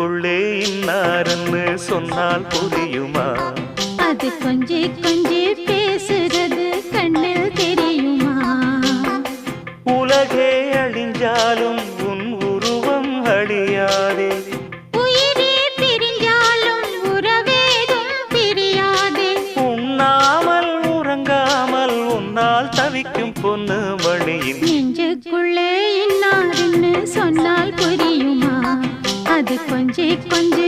நெஞ்சுக்குள்ளே இன்னாருன்னு சொன்னால் புரியுமா? அது கொஞ்சி கொஞ்சி பேசுறது கண்ணில் தெரியுமா? உலகே அழிஞ்சாலும் உன் உருவம் அழியாதே, உயிரே பிரிஞ்சாலும் உறவேதும் பிரியாதே. உண்ணாமல் உறங்காமல் உன்னால் தவிக்கும் பொண்ணு மணியின் நெஞ்சுக்குள்ளே இன்னாருன்னு சொன்னால் புரியுமா? அது கொஞ்சி கொஞ்சி